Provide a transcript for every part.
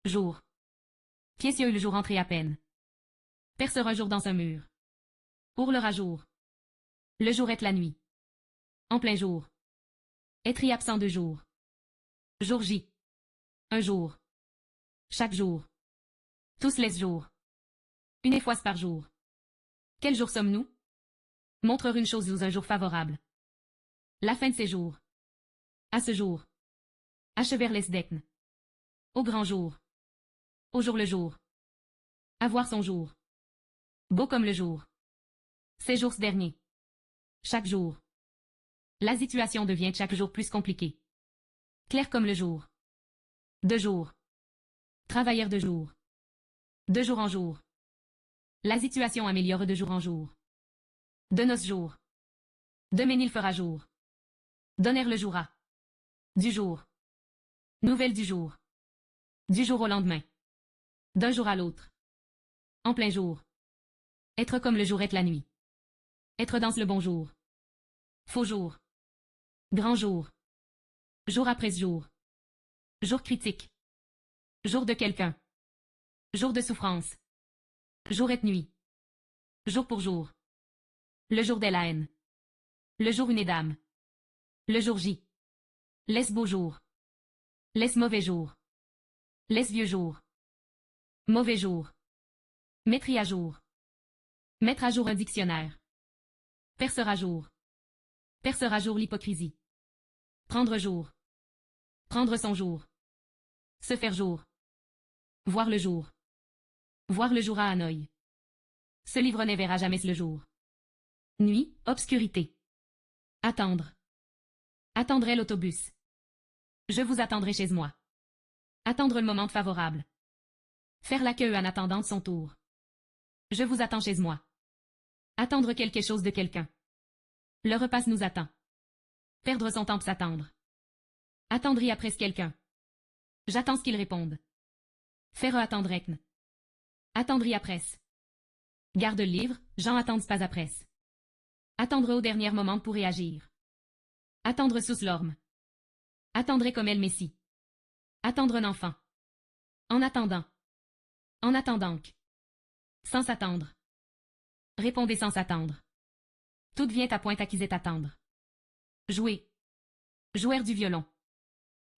Jour. Piécieux le jour entré à peine. Perceur un jour dans un mur. Ourlera jour. Le jour est la nuit. En plein jour. Être absent de jour. Jour J. Un jour. Chaque jour. Tous les jours. Une fois par jour. Quel jour sommes-nous? Montre une chose ou un jour favorable. La fin de ces jours. À ce jour. Achever les decnes. Au grand jour. Au jour le jour. Avoir son jour. Beau comme le jour. Ces jours derniers. Chaque jour. La situation devient chaque jour plus compliquée. Clair comme le jour. De jour. Travailleur de jour. De jour en jour. La situation améliore de jour en jour. De nos jours. Demain il fera jour. Donner le jour à. Du jour. Nouvelle du jour. Du jour au lendemain. D'un jour à l'autre. En plein jour. Être comme le jour est la nuit. Être dans le bon jour. Faux jour. Grand jour. Jour après jour. Jour critique. Jour de quelqu'un. Jour de souffrance. Jour et nuit. Jour pour jour. Le jour de la haine. Le jour une dame. Le jour J. Laisse beau jour. Laisse mauvais jour. Laisse vieux jour. Mauvais jour. Mettre à jour. Mettre à jour un dictionnaire. Percer à jour. Percer à jour l'hypocrisie. Prendre jour. Prendre son jour. Se faire jour. Voir le jour. Voir le jour à Hanoï. Ce livre ne verra jamais le jour. Nuit, obscurité. Attendre. Attendrai l'autobus. Je vous attendrai chez moi. Attendre le moment favorable. Faire la queue en attendant son tour. Je vous attends chez moi. Attendre quelque chose de quelqu'un. Le repas nous attend. Perdre son temps pour s'attendre. Attendri après quelqu'un. J'attends ce qu'il réponde. Faire attendre ekn. Attendri après. Garde le livre, Jean attendent pas après. Attendre au dernier moment pour réagir. Attendre sous l'orme. Attendrai comme elle messie. Attendre un enfant. En attendant. En attendant que. Sans s'attendre. Répondez sans s'attendre. Tout vient à point à qui est attendre. Jouer. Joueur du violon.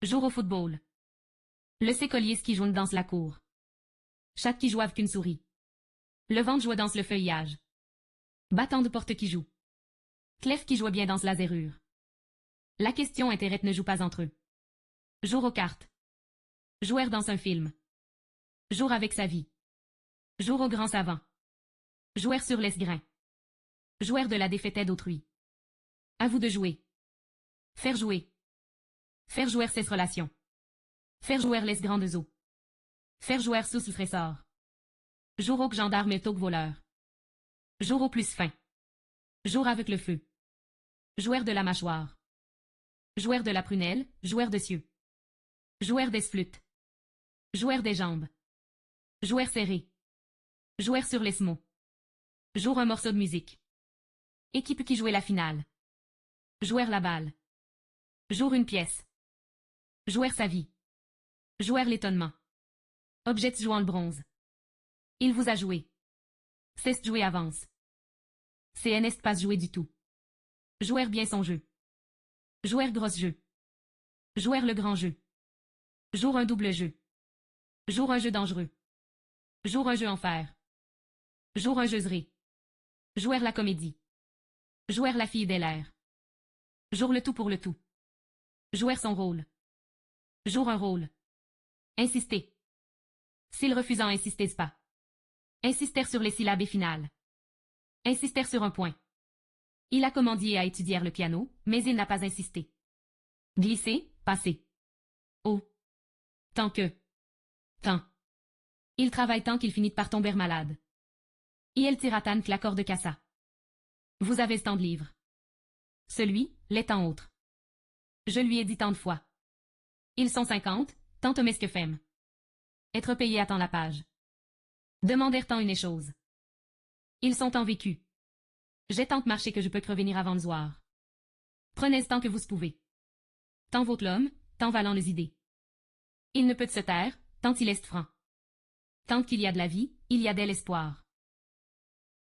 Jour au football. Le sécollier qui joue danse la cour. Chat qui joue avec une souris. Le vent joue dans le feuillage. Battant de porte qui joue. Clef qui joue bien dans la zérure. La question intérête ne joue pas entre eux. Jour aux cartes. Joueur dans un film. Jour avec sa vie. Jour au grand savant. Joueur sur l'esgrain. Joueur de la défaite d'autrui. À vous de jouer. Faire jouer. Faire jouer ses relations. Faire jouer les grandes eaux. Faire jouer sous le trésor. Jour au gendarme et au voleur. Jour au plus fin. Jour avec le feu. Joueur de la mâchoire. Joueur de la prunelle, joueur de cieux. Joueur des flûtes. Joueur des jambes. Joueur serré. Joueur sur les mots. Jour un morceau de musique. Équipe qui jouait la finale. Joueur la balle. Jour une pièce. Joueur sa vie. Joueur l'étonnement. Objet jouant le bronze. Il vous a joué. C'est jouer avance. C'est n'est pas joué du tout. Joueur bien son jeu. Joueur gros jeu. Joueur le grand jeu. Jour un double jeu. Jour un jeu dangereux. Jour un jeu en fer. Jour un jeuserie. Joueur la comédie. Joueur la fille l'air. Jour le tout pour le tout. Joueur son rôle. Jour un rôle. Insister. S'il refusant insistez pas. Insister sur les syllabes et finales. Insister sur un point. Il a commandé à étudier le piano, mais il n'a pas insisté. Glisser, passer. Oh. Tant que. Tant. Il travaille tant qu'il finit par tomber malade. Et elle tira tant que la corde cassa. Vous avez tant de livres. Celui, l'est tant autre. Je lui ai dit tant de fois. Ils sont 50, tant mais ce que femme. Être payé à tant la page. Demander tant une chose. Ils sont tant vécus. J'ai tant de marché que je peux revenir avant le soir. Prenez tant que vous pouvez. Tant vaut l'homme, tant valant les idées. Il ne peut se taire, Tant il est franc. Tant qu'il y a de la vie, il y a de l'espoir.